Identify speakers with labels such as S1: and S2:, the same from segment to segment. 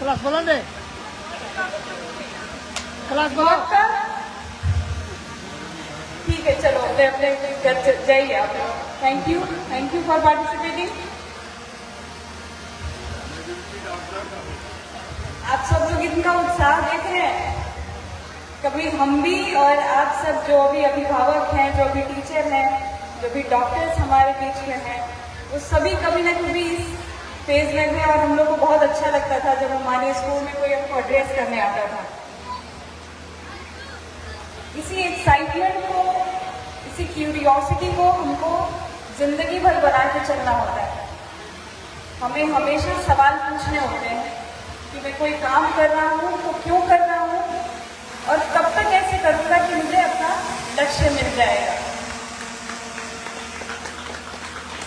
S1: Class बोला दे, class बोला।
S2: ठीक है, चलो अपने अपने घर जाइए आप। Thank you for participating. आप सब लोग इतना उत्साह देख रहे हैं, कभी हम भी और आप सब जो भी अभिभावक हैं, जो भी टीचर हैं, जो भी डॉक्टर्स हमारे बीच में हैं, वो सभी कभी ना कभी इस फेज में थे। और हम लोग को बहुत अच्छा लगता था जब हमारे स्कूल में कोई हमको एड्रेस करने आता था। इसी एक्साइटमेंट को, इसी क्यूरियोसिटी को हमको जिंदगी भर बना के चलना होता है। हमें हमेशा सवाल पूछने होते हैं कि मैं कोई काम कर रहा हूँ तो क्यों कर रहा हूँ, और कब तक ऐसे करूँगा कि मुझे अपना लक्ष्य मिल जाएगा।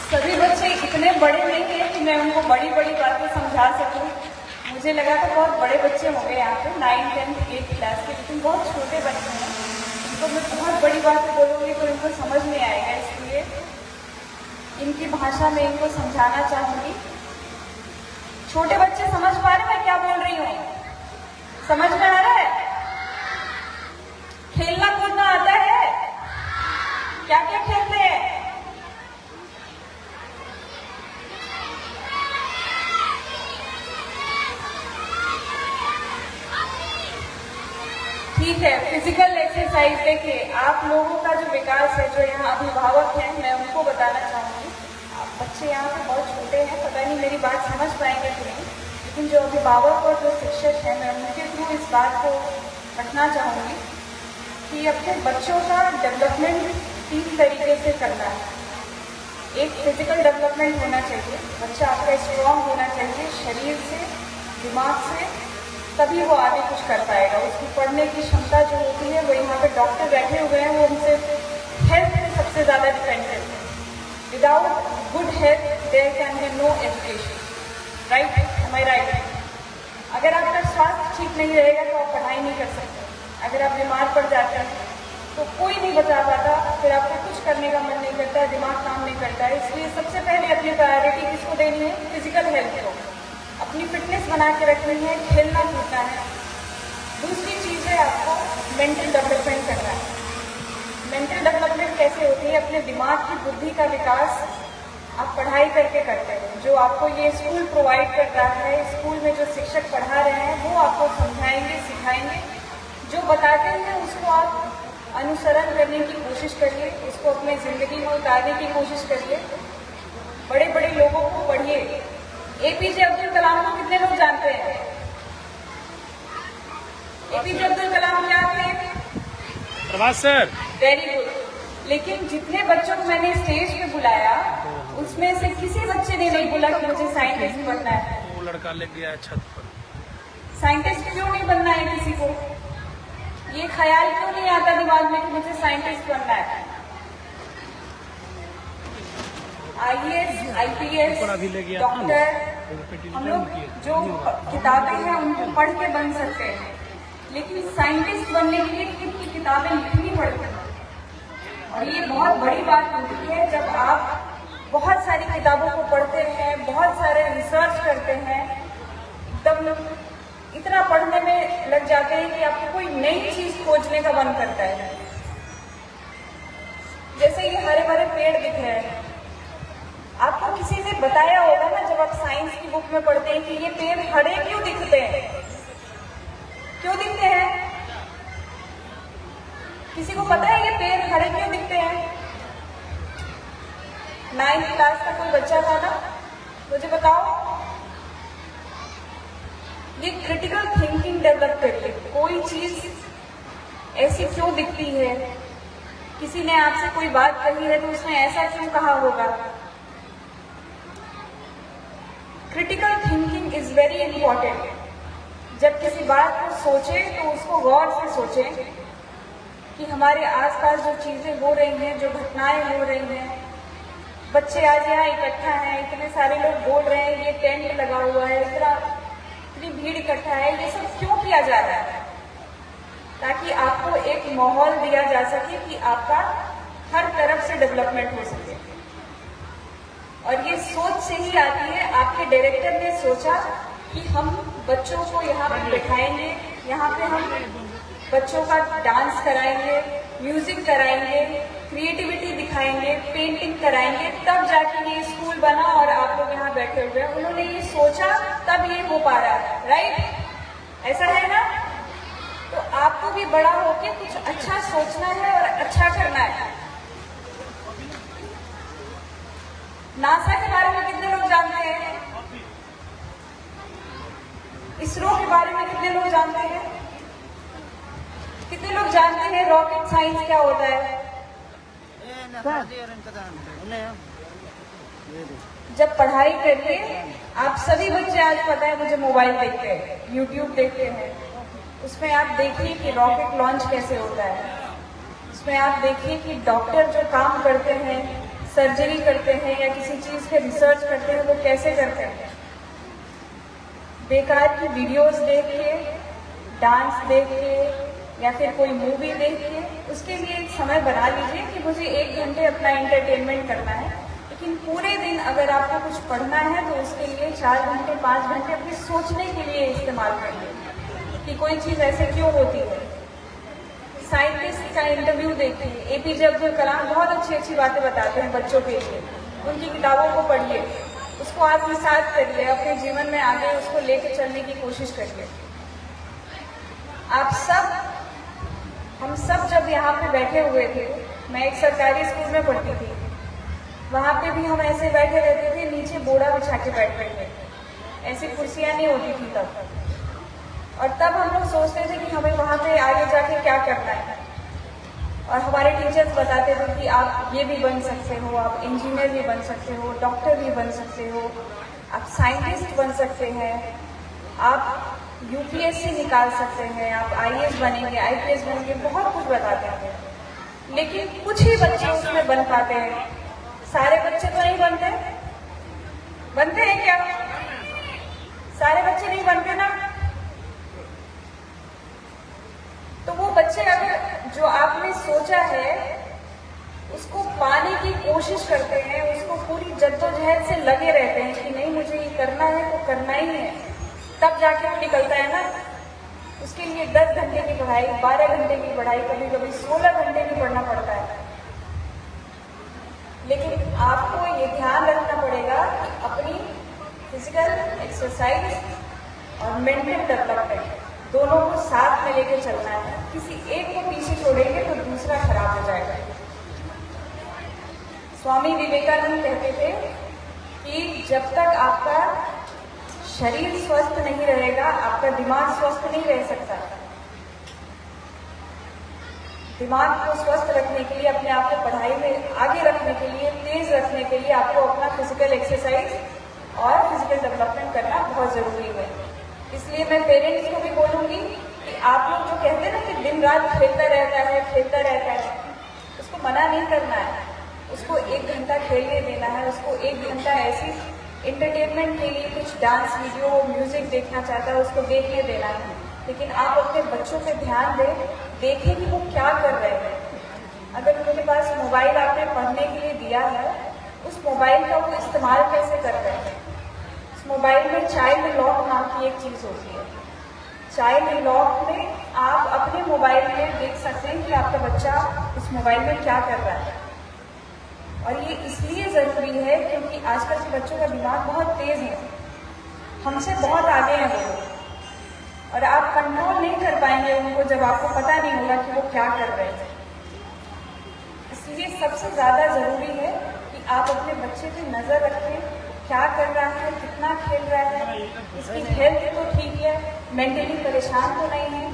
S2: सभी बच्चे इतने बड़े नहीं हैं कि मैं उनको बड़ी बड़ी बातें समझा सकूं। मुझे लगा था बहुत बड़े बच्चे होंगे यहाँ पे 9, 10, 8 क्लास के, लेकिन बहुत छोटे बच्चे हैं। उनको मैं बहुत बड़ी बातें बोलूँगी तो इनको समझ नहीं आएगा, इसलिए इनकी भाषा में इनको समझाना चाहूँगी। छोटे बच्चे समझ पा रहे हैं मैं क्या बोल रही हूँ? समझ में आ रहा है? खेलना कूदना आता है? क्या क्या खेलते हैं? ठीक है, फिजिकल एक्सरसाइज। देखिए, आप लोगों का जो विकास है, जो यहाँ अभिभावक हैं, मैं उनको बताना चाहूँगी। बच्चे यहाँ पे बहुत छोटे हैं, पता नहीं मेरी बात समझ पाएंगे कि नहीं, लेकिन जो अभिभावक और जो शिक्षक हैं, मैं उनके थ्रू इस बात को रखना चाहूँगी कि अपने बच्चों का डेवलपमेंट 3 तरीके से करना है। एक फिजिकल डेवलपमेंट होना चाहिए, बच्चा आपका स्ट्रॉन्ग होना चाहिए शरीर से, दिमाग से, तभी वो आगे कुछ कर पाएगा। उसकी पढ़ने की क्षमता जो होती है, वो यहाँ पे डॉक्टर बैठे हुए हैं, वो उनसे हेल्थ पे सबसे ज़्यादा डिपेंड करते हैं। Without good health there can be no education, right? Am I right? अगर आपका स्वास्थ्य ठीक नहीं रहेगा तो आप पढ़ाई नहीं कर सकते। अगर आप बीमार पड़ जाते हैं तो कोई नहीं बचा पाता, फिर आपको कुछ करने का मन नहीं करता, दिमाग काम नहीं करता है। इसलिए सबसे पहले अपनी प्रायोरिटी किसको देनी है? फिजिकल हेल्थ को। अपनी फिटनेस बना के रखनी है, खेलना कूदना है। दूसरी चीज़ है आपको मेंटल डेवलपमेंट करना है। मेंटल डेवलपमेंट कैसे होती है? अपने दिमाग की बुद्धि का विकास आप पढ़ाई करके करते हैं। जो आपको ये स्कूल प्रोवाइड कर रहा है, स्कूल में जो शिक्षक पढ़ा रहे हैं, वो आपको समझाएंगे, सिखाएंगे। जो बताते हैं उसको आप अनुसरण करने की कोशिश करिए, उसको अपनी ज़िंदगी में उतारने की कोशिश करिए। बड़े बड़े लोगों को पढ़िए। एपीजे अब्दुल कलाम को कितने लोग जानते हैं? एपीजे अब्दुल कलाम क्या थे?
S1: प्रभास सर।
S2: Very good. लेकिन जितने बच्चों को मैंने स्टेज पे बुलाया, उसमें से किसी बच्चे ने नहीं बोला कि मुझे साइंटिस्ट बनना है।
S1: वो लड़का लेके गया छत पर।
S2: साइंटिस्ट क्यों नहीं बनना है? किसी को ये ख्याल क्यों नहीं आता दिमाग में कि मुझे साइंटिस्ट बनना है? IAS, IPS, डॉक्टर, हम लोग जो किताबें हैं उनको पढ़ के बन सकते हैं, लेकिन साइंटिस्ट बनने के लिए कितनी किताबें लिखनी पड़ती हैं। और ये बहुत बड़ी बात होती है जब आप बहुत सारी किताबों को पढ़ते हैं, बहुत सारे रिसर्च करते हैं, एकदम इतना पढ़ने में लग जाते हैं कि आपको कोई नई चीज खोजने का मन करता है। जैसे ये हरे भरे पेड़ दिख रहे हैं, आपको किसी ने बताया होगा ना, जब आप साइंस की बुक में पढ़ते हैं कि ये पेड़ हरे क्यों दिखते हैं? क्यों दिखते हैं? किसी को पता है ये पेड़ हरे क्यों दिखते हैं? 9th क्लास का कोई बच्चा था ना, मुझे बताओ। ये क्रिटिकल थिंकिंग डेवलप करिए। कोई चीज ऐसी क्यों दिखती है? किसी ने आपसे कोई बात कही है तो उसने ऐसा क्यों कहा होगा? Critical thinking is very important. जब किसी बात को सोचें तो उसको गौर से सोचें कि हमारे आसपास जो चीजें हो रही हैं, जो घटनाएं हो रही हैं, बच्चे आज यहाँ इकट्ठा हैं, इतने सारे लोग बोल रहे हैं, ये टेंट लगा हुआ है, इतनी भीड़ इकट्ठा है, ये सब क्यों किया जा रहा है? ताकि आपको एक माहौल दिया जा सके कि आपका हर तरफ से डेवलपमेंट हो सके। और ये सोच से ही आती है। आपके डायरेक्टर ने सोचा कि हम बच्चों को यहाँ पे बिठाएंगे, यहाँ पे हम बच्चों का डांस कराएंगे, म्यूजिक कराएंगे, क्रिएटिविटी दिखाएंगे, पेंटिंग कराएंगे, तब जाके ये स्कूल बना और आप लोग यहाँ बैठे हुए हैं। उन्होंने ये सोचा तब ये हो पा रहा है, राइट? ऐसा है ना? तो आपको भी बड़ा होके कुछ अच्छा सोचना है और अच्छा करना है। नासा के बारे में कितने लोग जानते हैं? इसरो के बारे में कितने लोग जानते हैं? कितने लोग जानते हैं रॉकेट साइंस क्या होता है? जब पढ़ाई करिए, आप सभी बच्चे, आज पता है मुझे, मोबाइल देखते हैं, यूट्यूब देखते हैं, उसमें आप देखिए कि रॉकेट लॉन्च कैसे होता है, उसमें आप देखिए कि डॉक्टर जो काम करते हैं, सर्जरी करते हैं या किसी चीज के रिसर्च करते हैं, वो कैसे करते हैं। बेकार की वीडियोस देख के, डांस देख के या फिर कोई मूवी देख के उसके लिए एक समय बना लीजिए कि मुझे 1 घंटे अपना एंटरटेनमेंट करना है। लेकिन पूरे दिन अगर आपको कुछ पढ़ना है तो उसके लिए 4 घंटे 5 घंटे अपने सोचने के लिए इस्तेमाल करिए कि कोई चीज़ ऐसे क्यों होती है। साइंटिस्ट का इंटरव्यू देखिए, एपीजे अब्दुल कलाम बहुत अच्छी अच्छी बातें बताते हैं बच्चों के लिए। उनकी किताबों को पढ़िए, उसको आत्मसात करिए, अपने जीवन में आगे उसको लेके चलने की कोशिश करिए। आप सब, हम सब जब यहाँ पे बैठे हुए थे, मैं एक सरकारी स्कूल में पढ़ती थी, वहाँ पे भी हम ऐसे बैठे रहते थे, नीचे बोरा बिछा के बैठते थे, ऐसी कुर्सियाँ नहीं होती थी तब। और तब हम लोग सोचते थे कि हमें वहाँ पे आगे जाके क्या करना है, और हमारे टीचर्स बताते थे कि आप ये भी बन सकते हो, आप इंजीनियर भी बन सकते हो, डॉक्टर भी बन सकते हो, आप साइंटिस्ट बन सकते हैं, आप यूपीएससी निकाल सकते हैं, आप आईएएस बनेंगे, आईपीएस बनेंगे, बहुत कुछ बताते हैं। लेकिन कुछ ही बच्चे उसमें बन पाते हैं, सारे बच्चे तो नहीं बनते। बनते हैं क्या? सारे बच्चे नहीं बनते ना। तो वो बच्चे अगर जो आपने सोचा है उसको पाने की कोशिश करते हैं, उसको पूरी जद्दोजहद से लगे रहते हैं कि नहीं मुझे ये करना है तो करना ही है, तब जाके वो निकलता है ना। उसके लिए 10 घंटे की पढ़ाई, 12 घंटे की पढ़ाई, कभी कभी 16 घंटे भी पढ़ना पड़ता है। लेकिन आपको ये ध्यान रखना पड़ेगा कि अपनी फिजिकल एक्सरसाइज और मेंटल डेवलपमेंट दोनों को साथ में लेकर चलना है। किसी एक को पीछे छोड़ेंगे तो दूसरा खराब हो जाएगा। स्वामी विवेकानंद कहते थे कि जब तक आपका शरीर स्वस्थ नहीं रहेगा, आपका दिमाग स्वस्थ नहीं रह सकता। दिमाग को स्वस्थ रखने के लिए, अपने आप को पढ़ाई में आगे रखने के लिए, तेज रखने के लिए आपको अपना फिजिकल एक्सरसाइज और फिजिकल डेवलपमेंट करना बहुत जरूरी है। इसलिए मैं पेरेंट्स को भी बोलूंगी कि आप लोग जो कहते हैं ना कि दिन रात खेलता रहता है, उसको मना नहीं करना है। उसको 1 घंटा खेलने देना है, उसको 1 घंटा ऐसी एंटरटेनमेंट के लिए कुछ डांस वीडियो, म्यूजिक देखना चाहता है, उसको देखने देना है। लेकिन आप अपने बच्चों पे ध्यान दें, देखें कि वो क्या कर रहे हैं। अगर उनके पास मोबाइल आपने पढ़ने के लिए दिया है, उस मोबाइल का वो इस्तेमाल कैसे कर रहे हैं। उस मोबाइल में चाइल्ड लॉक नाम की एक चीज़ होती है। चाइल्ड लॉक में आप अपने मोबाइल में देख सकते हैं कि आपका बच्चा उस मोबाइल में क्या कर रहा है। और ये इसलिए ज़रूरी है क्योंकि आजकल के बच्चों का दिमाग बहुत तेज़ है, हमसे बहुत आगे हैं वो लोग, और आप कंट्रोल नहीं कर पाएंगे उनको जब आपको पता नहीं होगा कि वो क्या कर रहे हैं। इसलिए सबसे ज़्यादा ज़रूरी है कि आप अपने बच्चे पे नज़र रखें, क्या कर रहा है, कितना खेल रहा है, इसकी हेल्थ तो ठीक है, मेंटली परेशान तो नहीं है।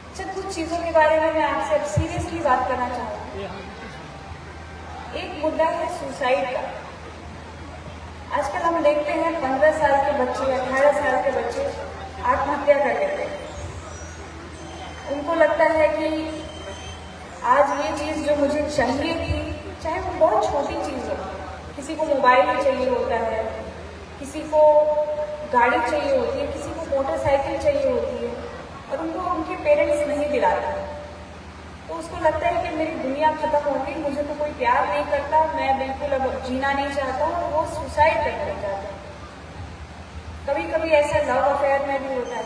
S2: अच्छा, कुछ चीज़ों के बारे में मैं आपसे अब सीरियसली बात करना चाहूँगी। एक मुद्दा है सुसाइड का। आजकल हम देखते हैं 15 साल के बच्चे, 18 साल के बच्चे आत्महत्या कर लेते हैं। उनको लगता है कि आज ये चीज़ जो मुझे चाहिए थी, चाहे वो बहुत छोटी चीज़ हो, किसी को मोबाइल चाहिए होता है, किसी को गाड़ी चाहिए होती है, किसी को मोटरसाइकिल चाहिए होती है, और उनको उनके पेरेंट्स नहीं दिलाते। तो उसको लगता है कि मेरी दुनिया खत्म हो गई, मुझे तो कोई प्यार नहीं करता, मैं बिल्कुल अब जीना नहीं चाहता हूँ, और वो सुसाइड करना चाहता है। कभी कभी ऐसा लव अफेयर में भी होता है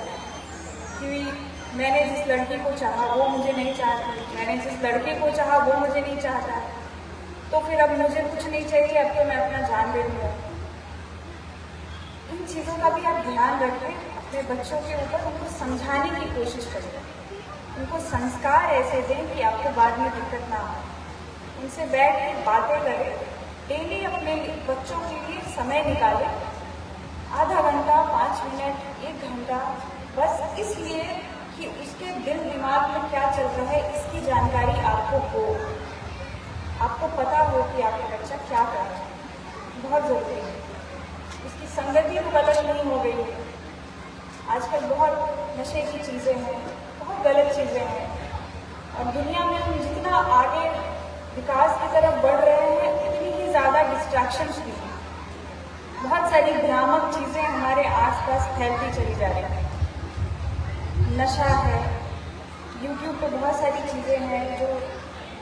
S2: कि मैंने जिस लड़की को चाहा वो मुझे नहीं चाहती, मैंने जिस लड़के को चाहा वो मुझे नहीं चाहता, तो फिर अब मुझे कुछ नहीं चाहिए, अब तो मैं अपना जान दे दूँगा। इन चीज़ों का भी आप ध्यान रखें अपने बच्चों के ऊपर, उनको समझाने की कोशिश करें, उनको संस्कार ऐसे दें कि आपको बाद में दिक्कत ना हो। उनसे बैठ के बातें करें, डेली अपने बच्चों के लिए समय निकालें, आधा घंटा, 5 मिनट, 1 घंटा, बस इसलिए कि उसके दिल दिमाग में क्या चल रहा है इसकी जानकारी आपको हो, आपको पता हो कि आपका बच्चा क्या कर रहा है। बहुत ज़रूरी है। उसकी संगति तो गलत नहीं हो गई है। आजकल बहुत नशे की चीज़ें हैं, बहुत गलत चीज़ें हैं, और दुनिया में हम जितना आगे विकास की तरफ बढ़ रहे हैं उतनी ही ज़्यादा डिस्ट्रैक्शंस भी हैं। बहुत सारी भ्रामक चीज़ें हमारे आसपास फैलती चली जा रही हैं। नशा है, यूट्यूब पे बहुत सारी चीज़ें हैं जो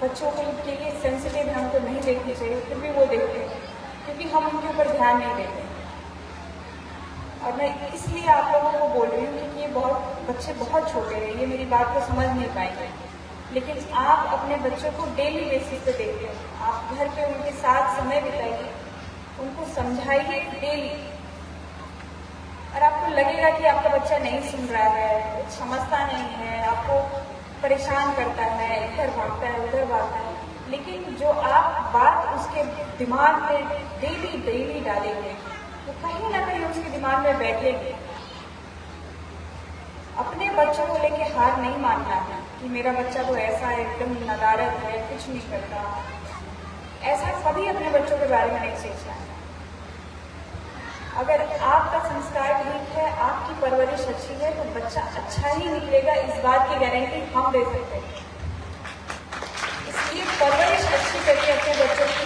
S2: बच्चों के लिए सेंसिटिव है, हमको नहीं देखनी चाहिए, फिर भी वो देखते हैं क्योंकि हम उनके ऊपर ध्यान नहीं देते। और मैं इसलिए आप लोगों को बोल रही हूँ क्योंकि ये बच्चे बहुत छोटे हैं, ये मेरी बात को समझ नहीं पाएंगे, लेकिन आप अपने बच्चों को डेली बेसिस पे देखिए, आप घर पे उनके साथ समय बिताइए, उनको समझाइए डेली, और आपको लगेगा कि आपका बच्चा नहीं सुन रहा है, कुछ समझता नहीं है, आपको परेशान करता है, इधर भागता है उधर भागता है, लेकिन जो आप बात उसके दिमाग में डेली डालेंगे तो कहीं ना कहीं उसके दिमाग में बैठेगी। अपने बच्चों को लेके हार नहीं मानना है कि मेरा बच्चा तो ऐसा है, एकदम नदारत है, कुछ नहीं करता, ऐसा कभी अपने बच्चों के बारे में नहीं सोचना है। अगर आपका संस्कार ठीक है, आपकी परवरिश अच्छी है, तो बच्चा अच्छा ही निकलेगा, इस बात की गारंटी हम दे सकते हैं। इसलिए परवरिश अच्छी करिए अपने बच्चों की।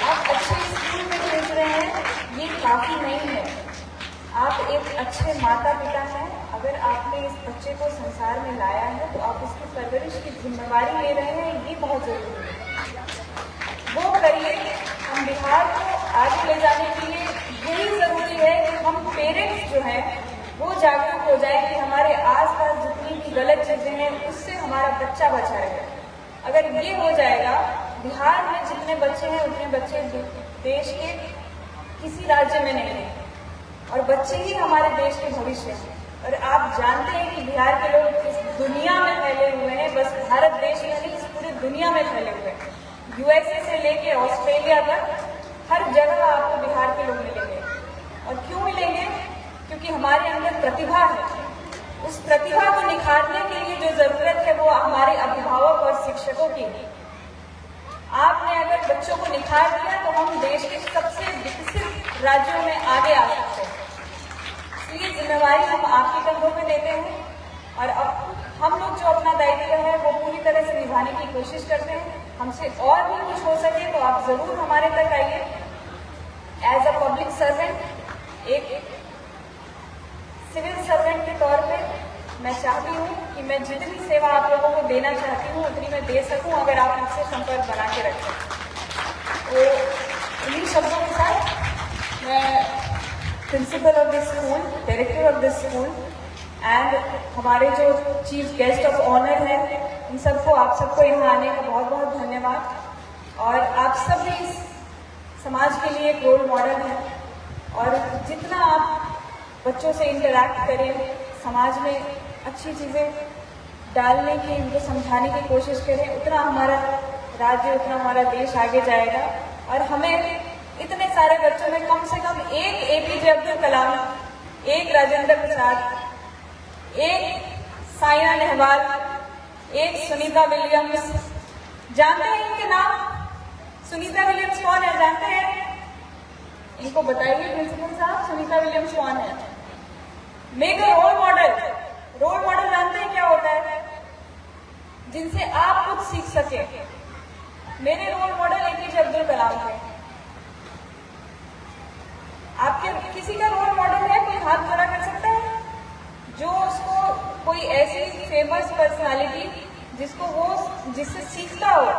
S2: आप अच्छे स्कूल में भेज रहे हैं ये काफ़ी नहीं है, आप एक अच्छे माता पिता हैं। अगर आपने इस बच्चे को संसार में लाया है तो आप उसकी परवरिश की जिम्मेवारी ले रहे हैं, ये बहुत ज़रूरी है। वो करिए। हम बिहार को आगे ले जाने के लिए यही ज़रूरी है कि हम पेरेंट्स जो हैं वो जागरूक हो जाए कि हमारे आसपास जितनी भी गलत चीज़ें हैं उससे हमारा बच्चा बचा रहे। अगर ये हो जाएगा, बिहार में जितने बच्चे हैं उतने बच्चे देश के किसी राज्य में नहीं हैं, और बच्चे ही हमारे देश के भविष्य हैं। और आप जानते हैं कि बिहार के लोग इस दुनिया में फैले हुए हैं, बस भारत देश में नहीं, इस पूरी दुनिया में फैले हुए हैं। यूएसए से लेके ऑस्ट्रेलिया तक हर जगह आपको बिहार के लोग मिलेंगे। और क्यों मिलेंगे? क्योंकि हमारे अंदर प्रतिभा है। उस प्रतिभा को निखारने के लिए जो जरूरत है वो हमारे अभिभावक और शिक्षकों की है। आपने अगर बच्चों को निखार दिया तो हम देश के सबसे विकसित राज्यों में आगे आ सकते हैं। इसलिए जिम्मेवारी हम आपके कंधों पे देते हैं, और अब हम लोग जो अपना दायित्व है वो पूरी तरह से निभाने की कोशिश करते हैं। हमसे और भी कुछ हो सके तो आप जरूर हमारे तक आइए। एज अ पब्लिक सर्वेंट, एक सिविल सर्वेंट के तौर पे मैं चाहती हूँ कि मैं जितनी सेवा आप लोगों को देना चाहती हूँ उतनी मैं दे सकूँ, अगर आप मुझसे संपर्क बना के रखें। तो इन्हीं शब्दों के साथ मैं principle of this school, director of this school and हमारे जो चीफ गेस्ट ऑफ ऑनर हैं, इन सबको, आप सबको यहाँ आने का बहुत बहुत धन्यवाद। और आप सब भी इस समाज के लिए एक रोल मॉडल हैं, और जितना आप बच्चों से इंटरैक्ट करें, समाज में अच्छी चीज़ें डालने की, उनको समझाने की कोशिश करें, उतना हमारा राज्य, उतना हमारा देश आगे जाएगा। और हमें इतने सारे बच्चों में कम से कम एक एपीजे अब्दुल कलाम, एक राजेंद्र प्रसाद, एक साइना नेहवाल, एक सुनीता विलियम्स, जानते हैं इनके नाम? सुनीता विलियम्स कौन है, जानते हैं? इनको बताइए प्रिंसिपल साहब, सुनीता विलियम्स कौन है? Make a role model. Role model जानते हैं क्या होता है? जिनसे आप कुछ सीख सके। मेरे role model APJ Abdul Kalam थे। आपके किसी का रोल मॉडल है? कोई हाथ खड़ा कर सकता है जो उसको, कोई ऐसी फेमस पर्सनालिटी जिससे सीखता हो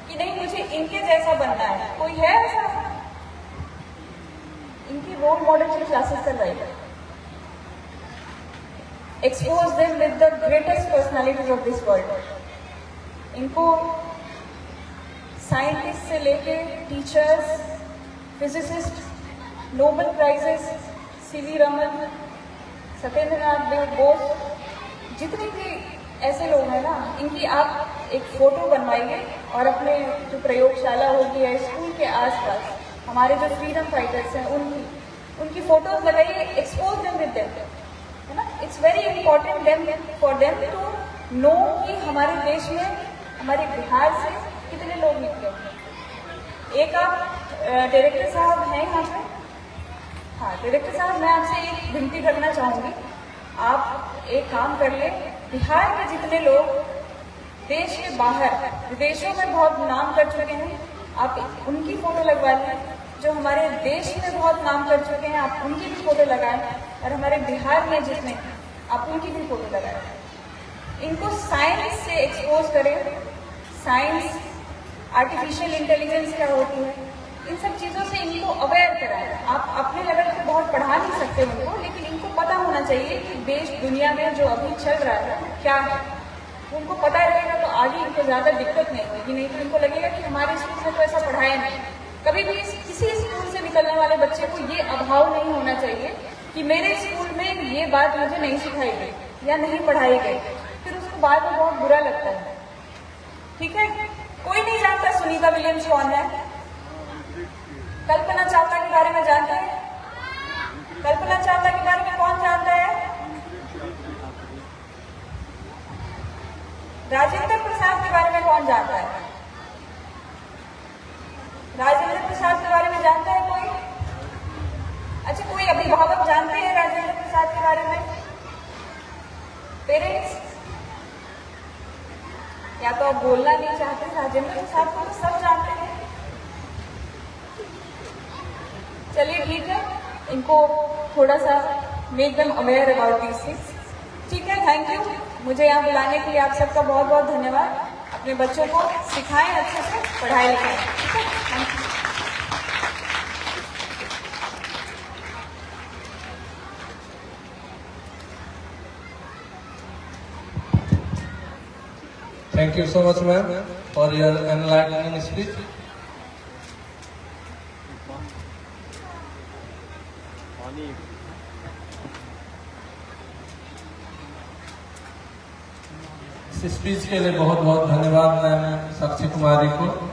S2: कि नहीं मुझे इनके जैसा बनना है? कोई है ऐसा? इनकी रोल मॉडल की क्लासेस चल रही है। expose them with the greatest personalities of this world. इनको साइंटिस्ट से लेके teachers, physicist, Nobel prizes, CV Raman, Satyendranath Bose, जितने भी ऐसे लोग हैं ना, इनकी आप एक फोटो बनवाइए और अपने जो प्रयोगशाला होगी या स्कूल के आसपास हमारे जो फ्रीडम फाइटर्स हैं उनकी फोटोज लगाइए, एक्सपोज देम विद देम, है ना. It's very important them for them to know कि हमारे देश में, हमारे बिहार से कितने लोग निकले. एक आप डायरेक्टर साहब हैं यहाँ पे. हाँ डायरेक्टर साहब, मैं आपसे एक विनती करना चाहूँगी, आप एक काम कर ले, बिहार के जितने लोग देश के बाहर विदेशों में बहुत नाम कर चुके हैं, आप उनकी फोटो लगवा लें. जो हमारे देश में बहुत नाम कर चुके हैं, आप उनकी भी फोटो लगाएं. और हमारे बिहार में जितने, आप उनकी भी फोटो लगाएं. इनको साइंस से एक्सपोज करें. साइंस, आर्टिफिशियल इंटेलिजेंस क्या होती है, इन सब चीज़ों से इनको अवेयर कराएं. आप अपने लेवल पे बहुत पढ़ा नहीं सकते उनको, लेकिन इनको पता होना चाहिए कि देश दुनिया में जो अभी चल रहा है क्या है. उनको पता रहेगा तो आगे इनको ज़्यादा दिक्कत नहीं होगी. नहीं तो इनको लगेगा कि हमारे स्कूल में तो ऐसा पढ़ाया नहीं. कभी भी किसी स्कूल से निकलने वाले बच्चे को ये अभाव नहीं होना चाहिए कि मेरे स्कूल में ये बात मुझे नहीं सिखाई गई या नहीं पढ़ाई गई. फिर उसको बाद में बहुत बुरा लगता है. ठीक है, कोई नहीं जानता सुनीता विलियम्स कौन है. कल्पना चावला के बारे में जानते हैं? कल्पना चावला के बारे में कौन जानता है? राजेंद्र प्रसाद के बारे में कौन जानता है? राजेंद्र प्रसाद के बारे में जानता है कोई? अच्छा, कोई अभिभावक जानते हैं राजेंद्र प्रसाद के बारे में? पेरेंट्स? या तो आप बोलना नहीं चाहते. राजेंद्र प्रसाद को तो सब जानते हैं. चलिए ठीक है, इनको थोड़ा सा make them aware about these things. ठीक है, थैंक यू. मुझे यहाँ बुलाने के लिए आप सबका बहुत बहुत धन्यवाद. अपने बच्चों को सिखाएं, अच्छे से पढ़ाई लिखाएं. ठीक है, thank you.
S3: Thank you so much, ma'am, for your enlightening speech. इस स्पीच के लिए बहुत बहुत धन्यवाद मैम साक्षी कुमारी को.